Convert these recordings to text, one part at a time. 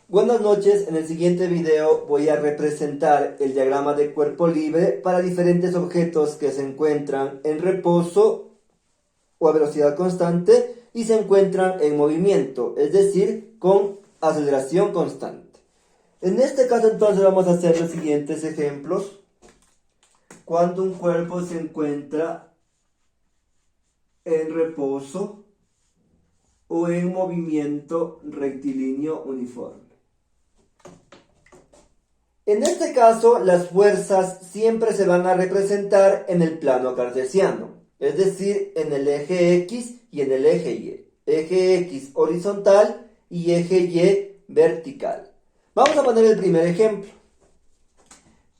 Buenas noches, en el siguiente video voy a representar el diagrama de cuerpo libre para diferentes objetos que se encuentran en reposo o a velocidad constante y se encuentran en movimiento, es decir, con aceleración constante. En este caso entonces vamos a hacer los siguientes ejemplos. Cuando un cuerpo se encuentra en reposo o en movimiento rectilíneo uniforme. En este caso, las fuerzas siempre se van a representar en el plano cartesiano, es decir, en el eje X y en el eje Y. Eje X horizontal y eje Y vertical. Vamos a poner el primer ejemplo.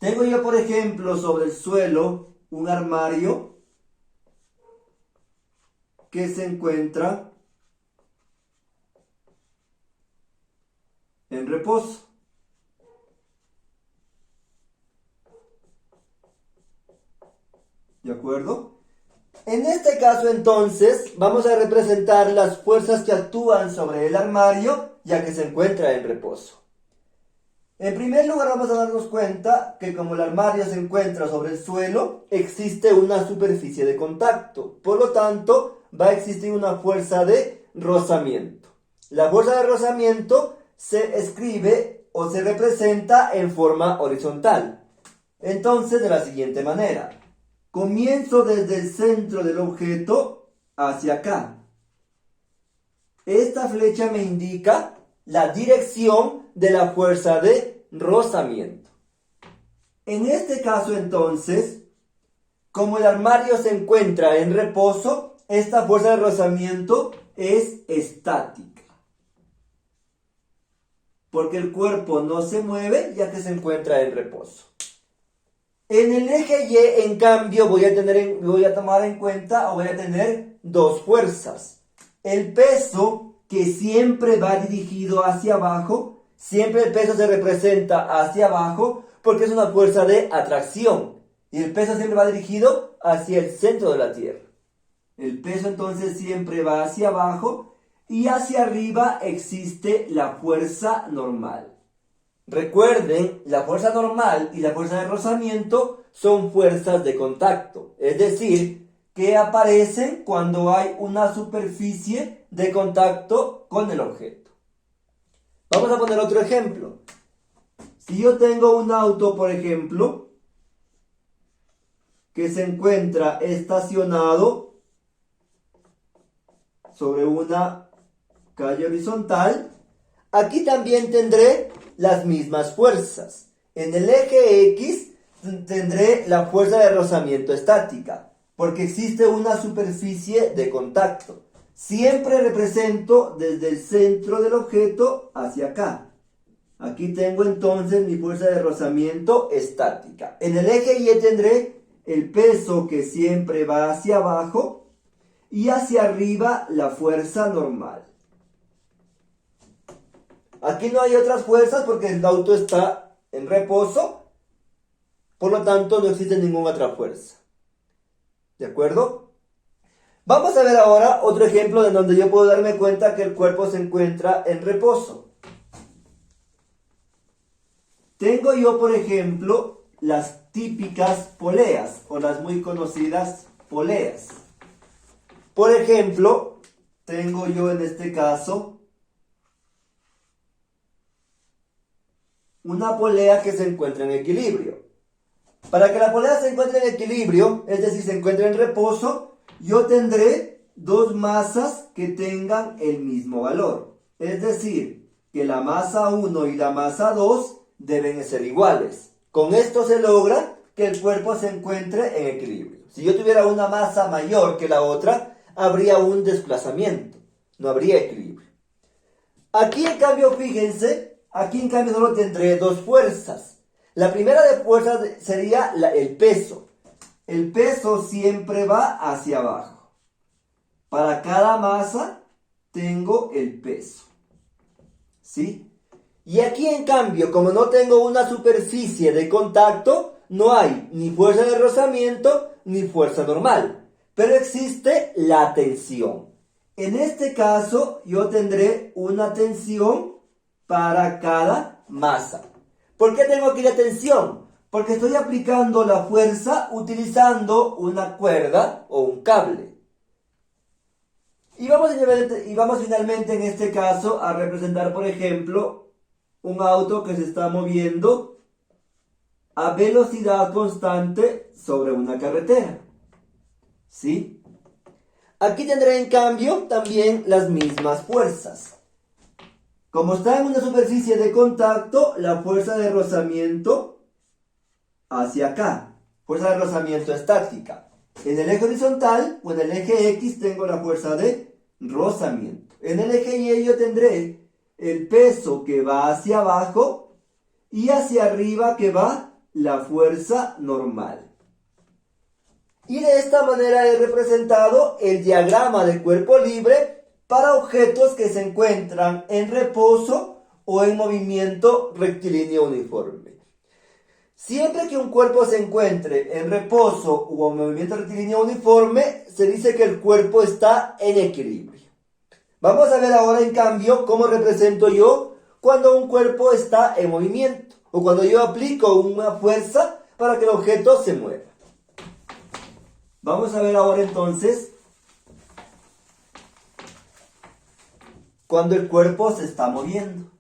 Tengo yo, por ejemplo, sobre el suelo un armario que se encuentra en reposo. ¿De acuerdo? En este caso, entonces, vamos a representar las fuerzas que actúan sobre el armario, ya que se encuentra en reposo. En primer lugar, vamos a darnos cuenta que como el armario se encuentra sobre el suelo, existe una superficie de contacto. Por lo tanto, va a existir una fuerza de rozamiento. La fuerza de rozamiento se escribe o se representa en forma horizontal. Entonces, de la siguiente manera. Comienzo desde el centro del objeto hacia acá. Esta flecha me indica la dirección de la fuerza de rozamiento. En este caso, entonces, como el armario se encuentra en reposo, esta fuerza de rozamiento es estática. Porque el cuerpo no se mueve ya que se encuentra en reposo. En el eje Y, en cambio, voy a tomar en cuenta o voy a tener dos fuerzas. El peso, que siempre va dirigido hacia abajo, siempre el peso se representa hacia abajo porque es una fuerza de atracción. Y el peso siempre va dirigido hacia el centro de la Tierra. El peso entonces siempre va hacia abajo y hacia arriba existe la fuerza normal. Recuerden, la fuerza normal y la fuerza de rozamiento son fuerzas de contacto, es decir, que aparecen cuando hay una superficie de contacto con el objeto. Vamos a poner otro ejemplo. Si yo tengo un auto, por ejemplo, que se encuentra estacionado sobre una calle horizontal, aquí también tendré las mismas fuerzas. En el eje X tendré la fuerza de rozamiento estática, porque existe una superficie de contacto. Siempre represento desde el centro del objeto hacia acá. Aquí tengo entonces mi fuerza de rozamiento estática. En el eje Y tendré el peso que siempre va hacia abajo y hacia arriba la fuerza normal. Aquí no hay otras fuerzas porque el auto está en reposo, por lo tanto no existe ninguna otra fuerza. ¿De acuerdo? Vamos a ver ahora otro ejemplo de donde yo puedo darme cuenta que el cuerpo se encuentra en reposo. Tengo yo, por ejemplo, las típicas poleas o las muy conocidas poleas. Por ejemplo, tengo yo en este caso una polea que se encuentra en equilibrio. Para que la polea se encuentre en equilibrio, es decir, se encuentre en reposo, yo tendré dos masas que tengan el mismo valor. Es decir, que la masa 1 y la masa 2 deben ser iguales. Con esto se logra que el cuerpo se encuentre en equilibrio. Si yo tuviera una masa mayor que la otra, habría un desplazamiento, no habría equilibrio. Aquí, en cambio, fíjense, aquí en cambio solo tendré dos fuerzas. La primera de fuerzas sería el peso. El peso siempre va hacia abajo. Para cada masa tengo el peso. ¿Sí? Y aquí en cambio, como no tengo una superficie de contacto, no hay ni fuerza de rozamiento ni fuerza normal. Pero existe la tensión. En este caso yo tendré una tensión para cada masa. ¿Por qué tengo aquí la tensión? Porque estoy aplicando la fuerza utilizando una cuerda o un cable. Y vamos finalmente en este caso a representar, por ejemplo, un auto que se está moviendo a velocidad constante sobre una carretera. ¿Sí? Aquí tendré en cambio también las mismas fuerzas. Como está en una superficie de contacto, la fuerza de rozamiento hacia acá. Fuerza de rozamiento estática. En el eje horizontal o en el eje X tengo la fuerza de rozamiento. En el eje Y yo tendré el peso que va hacia abajo y hacia arriba que va la fuerza normal. Y de esta manera he representado el diagrama de cuerpo libre para objetos que se encuentran en reposo o en movimiento rectilíneo uniforme. Siempre que un cuerpo se encuentre en reposo o en movimiento rectilíneo uniforme, se dice que el cuerpo está en equilibrio. Vamos a ver ahora, en cambio, cómo represento yo cuando un cuerpo está en movimiento o cuando yo aplico una fuerza para que el objeto se mueva. Vamos a ver ahora entonces cuando el cuerpo se está moviendo.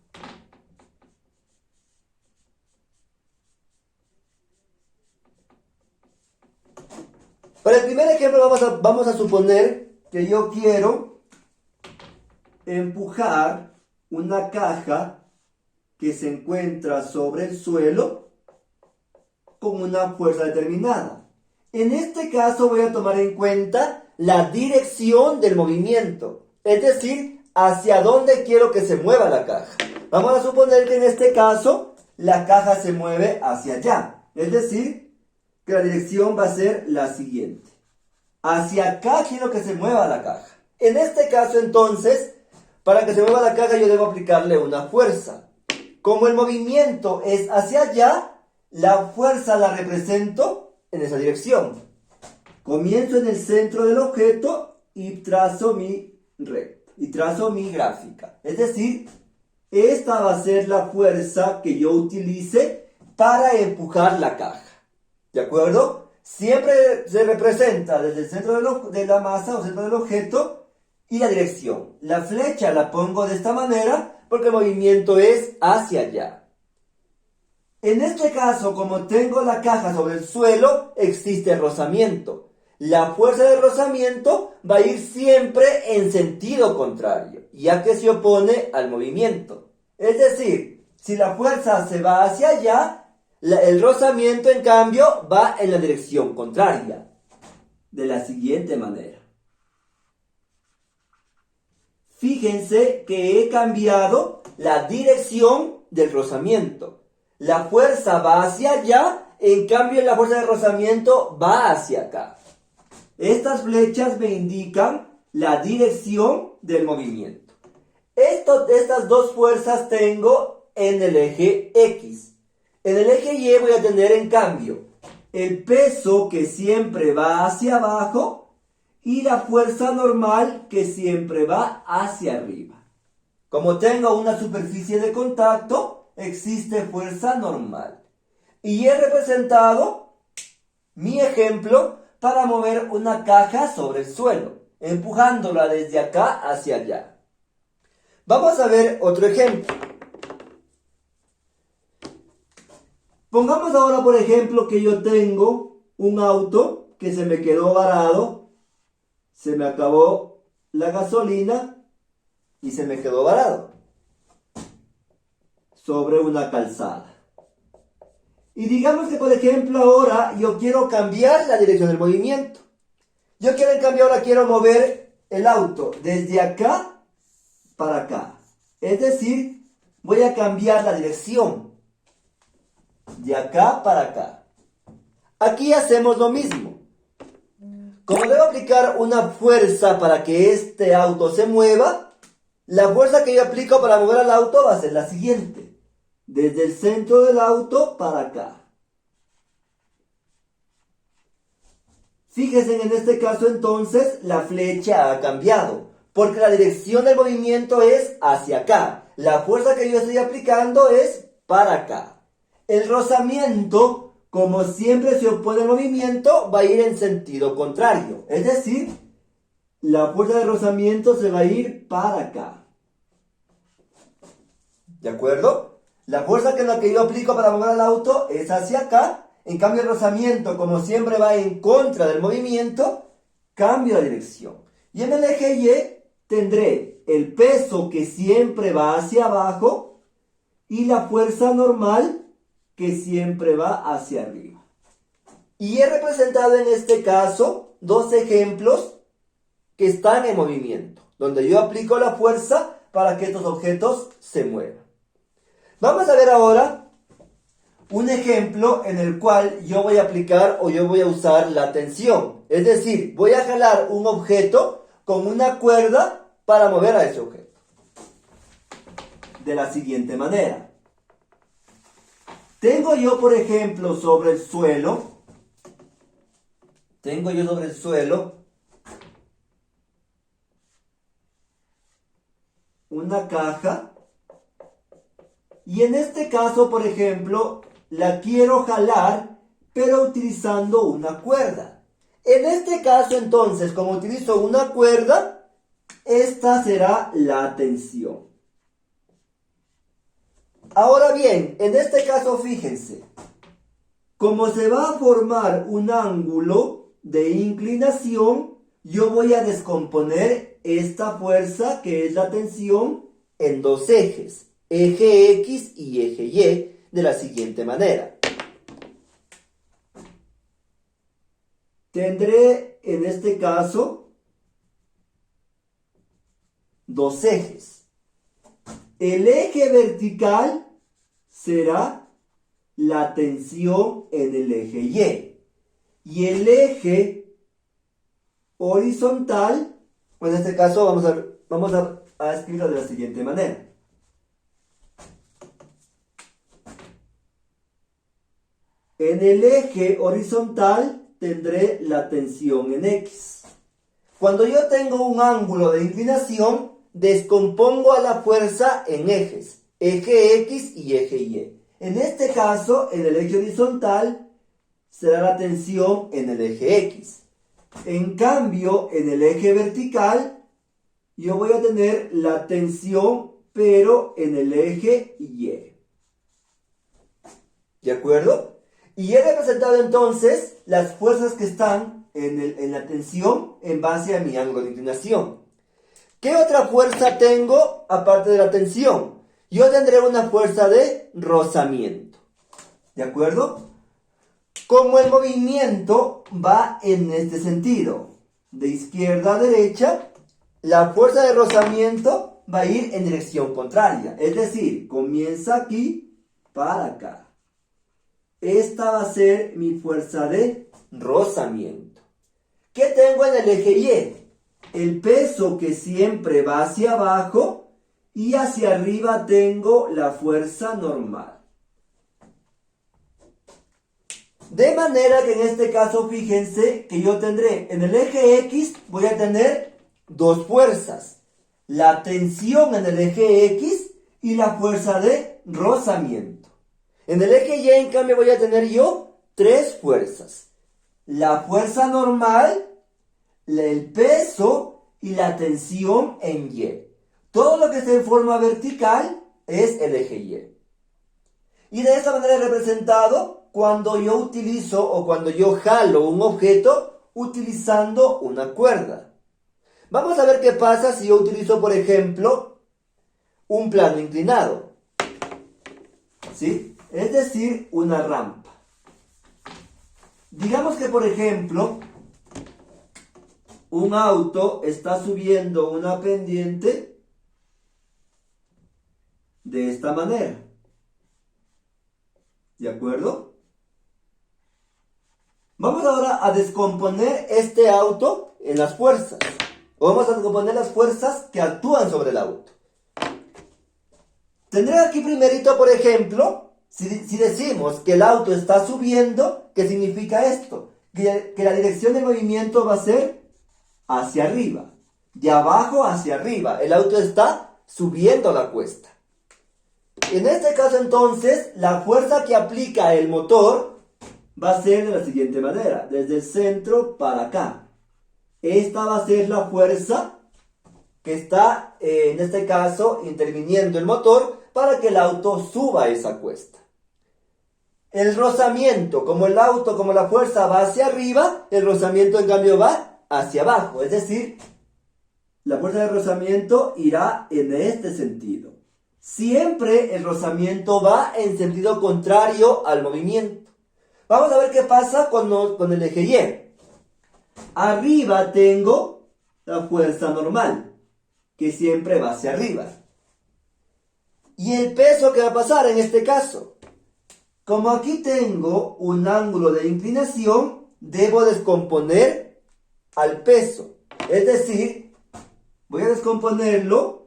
Para el primer ejemplo vamos a suponer que yo quiero empujar una caja que se encuentra sobre el suelo con una fuerza determinada. En este caso voy a tomar en cuenta la dirección del movimiento, es decir, hacia dónde quiero que se mueva la caja. Vamos a suponer que en este caso la caja se mueve hacia allá, es decir, que la dirección va a ser la siguiente. Hacia acá quiero que se mueva la caja. En este caso entonces, para que se mueva la caja yo debo aplicarle una fuerza. Como el movimiento es hacia allá, la fuerza la represento en esa dirección. Comienzo en el centro del objeto y trazo mi recta, y trazo mi gráfica. Es decir, esta va a ser la fuerza que yo utilice para empujar la caja. ¿De acuerdo? Siempre se representa desde el centro de la masa o centro del objeto y la dirección. La flecha la pongo de esta manera porque el movimiento es hacia allá. En este caso, como tengo la caja sobre el suelo, existe rozamiento. La fuerza de rozamiento va a ir siempre en sentido contrario, ya que se opone al movimiento. Es decir, si la fuerza se va hacia allá, el rozamiento, en cambio, va en la dirección contraria. De la siguiente manera. Fíjense que he cambiado la dirección del rozamiento. La fuerza va hacia allá, en cambio la fuerza de rozamiento va hacia acá. Estas flechas me indican la dirección del movimiento. Estas dos fuerzas tengo en el eje X. En el eje Y voy a tener, en cambio, el peso que siempre va hacia abajo y la fuerza normal que siempre va hacia arriba. Como tengo una superficie de contacto, existe fuerza normal. Y he representado mi ejemplo para mover una caja sobre el suelo, empujándola desde acá hacia allá. Vamos a ver otro ejemplo. Pongamos ahora, por ejemplo, que yo tengo un auto que se me quedó varado, se me acabó la gasolina y se me quedó varado sobre una calzada. Y digamos que, por ejemplo, ahora yo quiero cambiar la dirección del movimiento. Yo quiero, en cambio, ahora quiero mover el auto desde acá para acá. Es decir, voy a cambiar la dirección de acá para acá. Aquí hacemos lo mismo. Como debo aplicar una fuerza para que este auto se mueva, la fuerza que yo aplico para mover al auto va a ser la siguiente. Desde el centro del auto para acá. Fíjense, en este caso entonces la flecha ha cambiado, porque la dirección del movimiento es hacia acá. La fuerza que yo estoy aplicando es para acá. El rozamiento, como siempre se opone al movimiento, va a ir en sentido contrario. Es decir, la fuerza de rozamiento se va a ir para acá. ¿De acuerdo? La fuerza que es la que yo aplico para mover el auto es hacia acá. En cambio, el rozamiento, como siempre va en contra del movimiento, cambio de dirección. Y en el eje Y tendré el peso que siempre va hacia abajo y la fuerza normal que siempre va hacia arriba. Y he representado en este caso dos ejemplos que están en movimiento, donde yo aplico la fuerza para que estos objetos se muevan. Vamos a ver ahora un ejemplo en el cual yo voy a aplicar o yo voy a usar la tensión. Es decir, voy a jalar un objeto con una cuerda para mover a ese objeto. De la siguiente manera. Tengo yo, por ejemplo, sobre el suelo. Una caja. Y en este caso, por ejemplo, la quiero jalar, pero utilizando una cuerda. En este caso, entonces, como utilizo una cuerda, esta será la tensión. Ahora bien, en este caso, fíjense, como se va a formar un ángulo de inclinación, yo voy a descomponer esta fuerza, que es la tensión, en dos ejes. Eje X y eje Y, de la siguiente manera. Tendré en este caso dos ejes. El eje vertical será la tensión en el eje Y. Y el eje horizontal, en este caso vamos a escribirlo de la siguiente manera. En el eje horizontal tendré la tensión en X. Cuando yo tengo un ángulo de inclinación, descompongo a la fuerza en ejes, eje X y eje Y. En este caso, en el eje horizontal, será la tensión en el eje X. En cambio, en el eje vertical, yo voy a tener la tensión, pero en el eje Y. ¿De acuerdo? Y he representado entonces las fuerzas que están en la tensión en base a mi ángulo de inclinación. ¿Qué otra fuerza tengo aparte de la tensión? Yo tendré una fuerza de rozamiento. ¿De acuerdo? Como el movimiento va en este sentido, de izquierda a derecha, la fuerza de rozamiento va a ir en dirección contraria. Es decir, comienza aquí para acá. Esta va a ser mi fuerza de rozamiento. ¿Qué tengo en el eje Y? El peso que siempre va hacia abajo y hacia arriba tengo la fuerza normal. De manera que en este caso, fíjense que yo tendré en el eje X, voy a tener dos fuerzas. La tensión en el eje X y la fuerza de rozamiento. En el eje Y, en cambio, voy a tener yo tres fuerzas. La fuerza normal, el peso y la tensión en Y. Todo lo que está en forma vertical es el eje Y. Y de esta manera he representado cuando yo utilizo o cuando yo jalo un objeto utilizando una cuerda. Vamos a ver qué pasa si yo utilizo, por ejemplo, un plano inclinado. ¿Sí? Es decir, una rampa. Digamos que, por ejemplo, un auto está subiendo una pendiente de esta manera. ¿De acuerdo? Vamos ahora a descomponer este auto en las fuerzas. O vamos a descomponer las fuerzas que actúan sobre el auto. Tendré aquí primerito, por ejemplo, si decimos que el auto está subiendo, ¿qué significa esto? Que la dirección del movimiento va a ser hacia arriba. De abajo hacia arriba. El auto está subiendo la cuesta. En este caso entonces, la fuerza que aplica el motor va a ser de la siguiente manera, desde el centro para acá. Esta va a ser la fuerza que está, en este caso, interviniendo el motor para que el auto suba esa cuesta. El rozamiento, como el auto, como la fuerza va hacia arriba, el rozamiento en cambio va hacia abajo. Es decir, la fuerza de rozamiento irá en este sentido. Siempre el rozamiento va en sentido contrario al movimiento. Vamos a ver qué pasa con el eje Y. Arriba tengo la fuerza normal, que siempre va hacia arriba. ¿Y el peso qué va a pasar en este caso? Como aquí tengo un ángulo de inclinación, debo descomponer al peso. Es decir, voy a descomponerlo,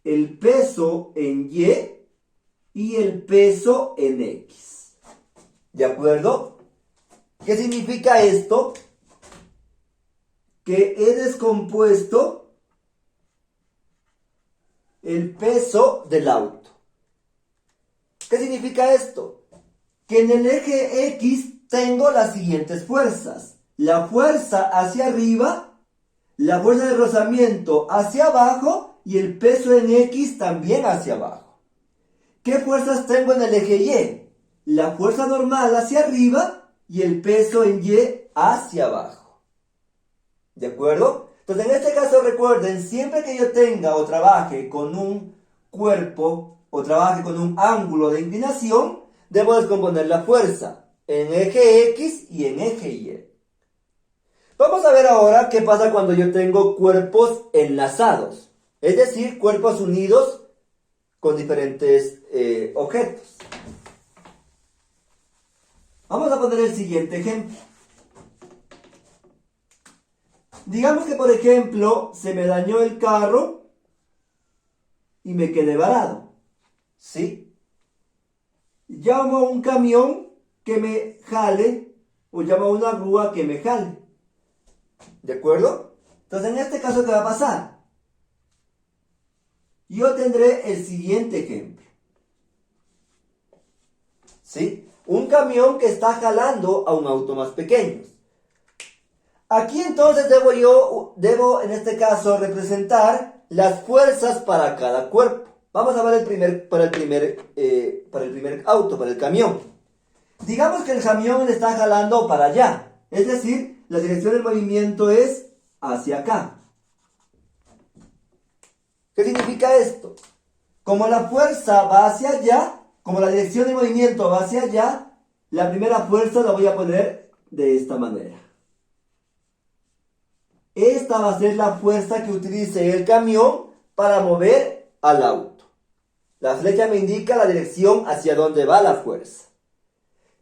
el peso en y el peso en X. ¿De acuerdo? ¿Qué significa esto? Que he descompuesto el peso del auto. ¿Qué significa esto? Que en el eje X tengo las siguientes fuerzas. La fuerza hacia arriba, la fuerza de rozamiento hacia abajo y el peso en X también hacia abajo. ¿Qué fuerzas tengo en el eje Y? La fuerza normal hacia arriba y el peso en Y hacia abajo. ¿De acuerdo? Entonces en este caso recuerden, siempre que yo tenga o trabaje con un cuerpo o trabaje con un ángulo de inclinación, debo descomponer la fuerza en eje X y en eje Y. Vamos a ver ahora qué pasa cuando yo tengo cuerpos enlazados, es decir, cuerpos unidos con diferentes objetos. Vamos a poner el siguiente ejemplo. Digamos que, por ejemplo, se me dañó el carro y me quedé varado. ¿Sí? Llamo a un camión que me jale o llamo a una grúa que me jale. ¿De acuerdo? Entonces, en este caso, ¿qué va a pasar? Yo tendré el siguiente ejemplo. ¿Sí? Un camión que está jalando a un auto más pequeño. Aquí entonces debo en este caso representar las fuerzas para cada cuerpo. Vamos a ver para el primer auto, para el camión. Digamos que el camión le está jalando para allá. Es decir, la dirección del movimiento es hacia acá. ¿Qué significa esto? Como la fuerza va hacia allá, como la dirección del movimiento va hacia allá, la primera fuerza la voy a poner de esta manera. Esta va a ser la fuerza que utilice el camión para mover al auto. La flecha me indica la dirección hacia donde va la fuerza.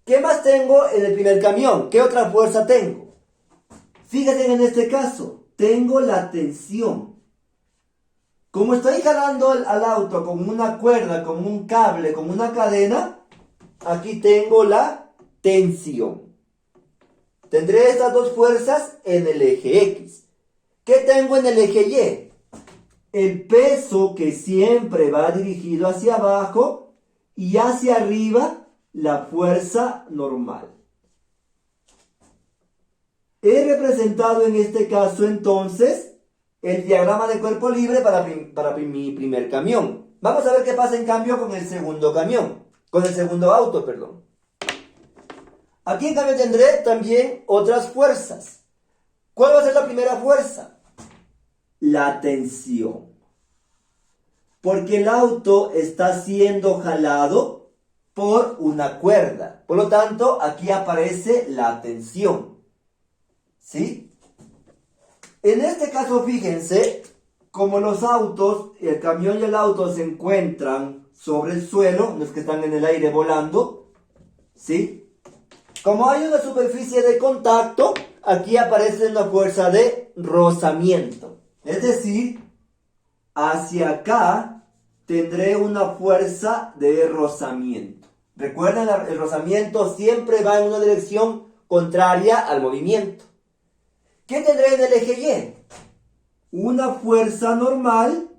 ¿Qué más tengo en el primer camión? ¿Qué otra fuerza tengo? Fíjense en este caso, tengo la tensión. Como estoy jalando al auto con una cuerda, con un cable, con una cadena, aquí tengo la tensión. Tendré estas dos fuerzas en el eje X. ¿Qué tengo en el eje Y? El peso que siempre va dirigido hacia abajo y hacia arriba la fuerza normal. He representado en este caso entonces el diagrama de cuerpo libre para mi primer camión. Vamos a ver qué pasa en cambio con el segundo camión, con el segundo auto, perdón. Aquí en cambio tendré también otras fuerzas. ¿Cuál va a ser la primera fuerza? La tensión. Porque el auto está siendo jalado por una cuerda. Por lo tanto, aquí aparece la tensión. ¿Sí? En este caso, fíjense, como los autos, el camión y el auto se encuentran sobre el suelo, no es que están en el aire volando, ¿sí? Como hay una superficie de contacto, aquí aparece una fuerza de rozamiento. Es decir, hacia acá tendré una fuerza de rozamiento. Recuerden, el rozamiento siempre va en una dirección contraria al movimiento. ¿Qué tendré en el eje Y? Una fuerza normal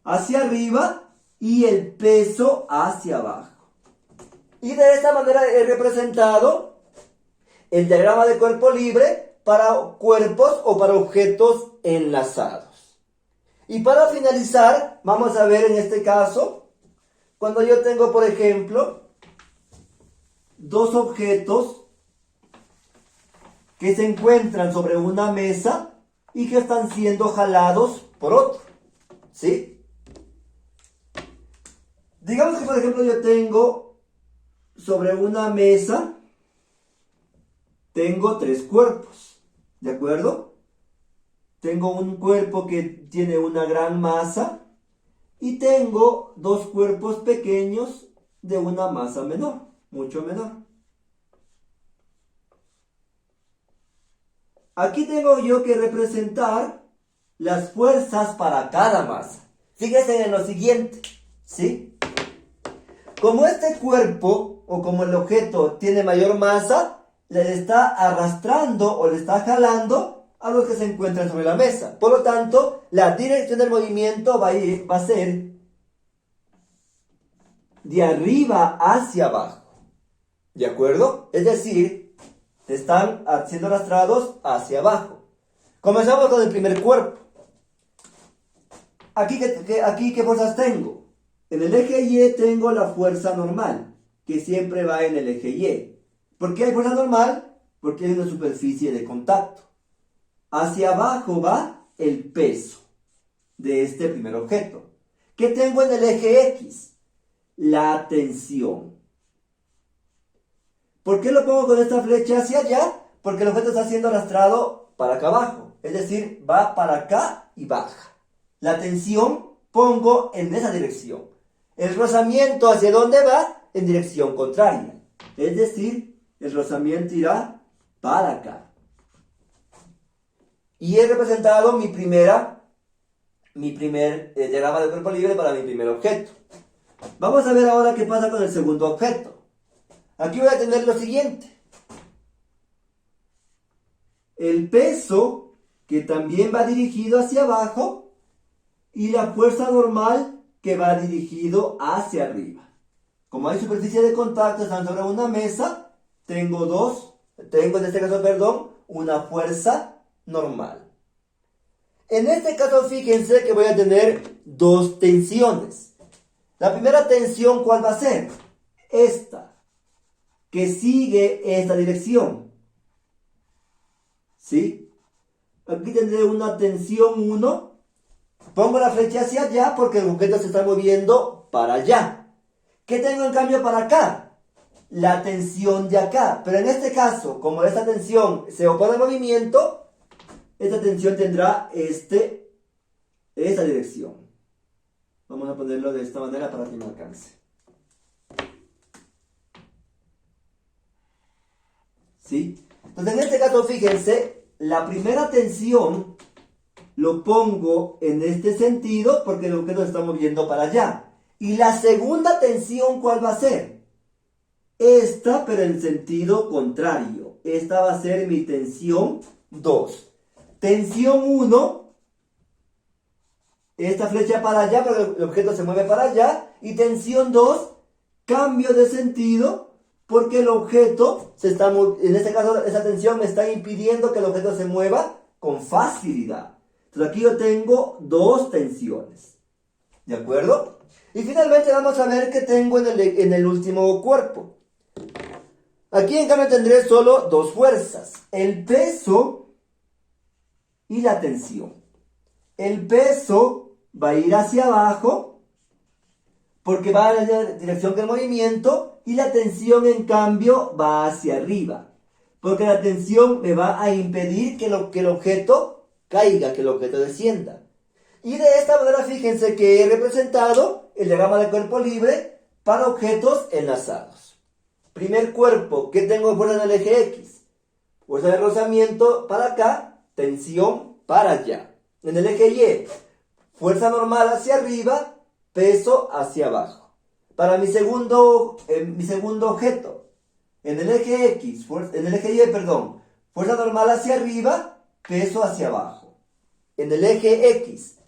hacia arriba y el peso hacia abajo. Y de esta manera he representado el diagrama de cuerpo libre para cuerpos o para objetos enlazados. Y para finalizar, vamos a ver en este caso, cuando yo tengo, por ejemplo, dos objetos que se encuentran sobre una mesa y que están siendo jalados por otro, ¿sí? Digamos que, por ejemplo, yo tengo sobre una mesa, tengo tres cuerpos, ¿de acuerdo? Tengo un cuerpo que tiene una gran masa y tengo dos cuerpos pequeños de una masa menor, mucho menor. Aquí tengo yo que representar las fuerzas para cada masa. Fíjense en lo siguiente, ¿sí? Como este cuerpo o como el objeto tiene mayor masa, le está arrastrando o le está jalando a los que se encuentran sobre la mesa. Por lo tanto, la dirección del movimiento va a ser de arriba hacia abajo. ¿De acuerdo? Es decir, están siendo arrastrados hacia abajo. Comenzamos con el primer cuerpo. Aquí, ¿qué fuerzas tengo? En el eje Y tengo la fuerza normal, que siempre va en el eje Y. ¿Por qué hay fuerza normal? Porque hay una superficie de contacto. Hacia abajo va el peso de este primer objeto. ¿Qué tengo en el eje X? La tensión. ¿Por qué lo pongo con esta flecha hacia allá? Porque el objeto está siendo arrastrado para acá abajo. Es decir, va para acá y baja. La tensión pongo en esa dirección. El rozamiento, ¿hacia dónde va? En dirección contraria. Es decir, el rozamiento irá para acá. Y he representado mi primer diagrama de cuerpo libre para mi primer objeto. Vamos a ver ahora qué pasa con el segundo objeto. Aquí voy a tener lo siguiente. El peso, que también va dirigido hacia abajo, y la fuerza normal, que va dirigido hacia arriba. Como hay superficie de contacto, están sobre una mesa, tengo en este caso, una fuerza normal. En este caso, fíjense que voy a tener dos tensiones. La primera tensión, ¿cuál va a ser? Esta, que sigue esta dirección. ¿Sí? Aquí tendré una tensión 1. Pongo la flecha hacia allá porque el objeto se está moviendo para allá. ¿Qué tengo en cambio para acá? La tensión de acá. Pero en este caso, como esta tensión se opone al movimiento, esta tensión tendrá esta dirección. Vamos a ponerlo de esta manera para que me alcance. ¿Sí? Entonces, en este caso, fíjense, la primera tensión lo pongo en este sentido porque el objeto se está moviendo para allá. Y la segunda tensión, ¿cuál va a ser? Esta, pero en sentido contrario. Esta va a ser mi tensión 2. Tensión 1, esta flecha para allá porque el objeto se mueve para allá. Y tensión 2, cambio de sentido porque el objeto en este caso, esa tensión me está impidiendo que el objeto se mueva con facilidad. Entonces aquí yo tengo dos tensiones. ¿De acuerdo? Y finalmente vamos a ver qué tengo en el último cuerpo. Aquí en cambio tendré solo dos fuerzas. El peso y la tensión. El peso va a ir hacia abajo porque va en la dirección del movimiento. Y la tensión, en cambio, va hacia arriba. Porque la tensión me va a impedir que el objeto caiga, que el objeto descienda. Y de esta manera, fíjense que he representado el diagrama de cuerpo libre para objetos enlazados. Primer cuerpo, ¿qué tengo fuerza en el eje X? Fuerza de rozamiento para acá, tensión para allá. En el eje Y, fuerza normal hacia arriba, peso hacia abajo. Para mi segundo objeto, en el eje X, fuerza normal hacia arriba, peso hacia abajo. En el eje X,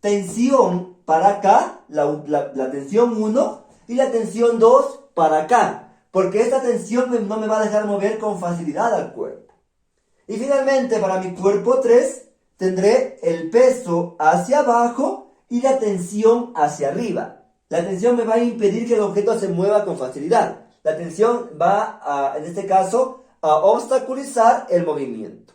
tensión para acá, la tensión 1, y la tensión 2 para acá, porque esta tensión no me va a dejar mover con facilidad al cuerpo. Y finalmente, para mi cuerpo 3, tendré el peso hacia abajo y la tensión hacia arriba. La tensión me va a impedir que el objeto se mueva con facilidad. La tensión va, en este caso, a obstaculizar el movimiento.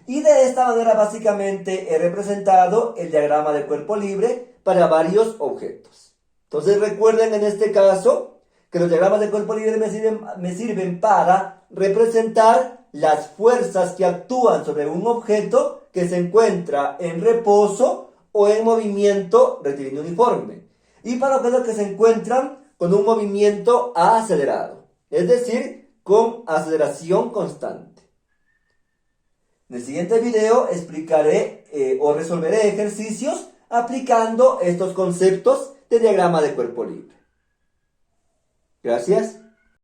Y de esta manera básicamente he representado el diagrama de cuerpo libre para varios objetos. Entonces recuerden en este caso que los diagramas de cuerpo libre me sirven para representar las fuerzas que actúan sobre un objeto que se encuentra en reposo o en movimiento rectilíneo uniforme. Y para objetos que se encuentran con un movimiento acelerado, es decir, con aceleración constante. En el siguiente video explicaré o resolveré ejercicios aplicando estos conceptos de diagrama de cuerpo libre. Gracias.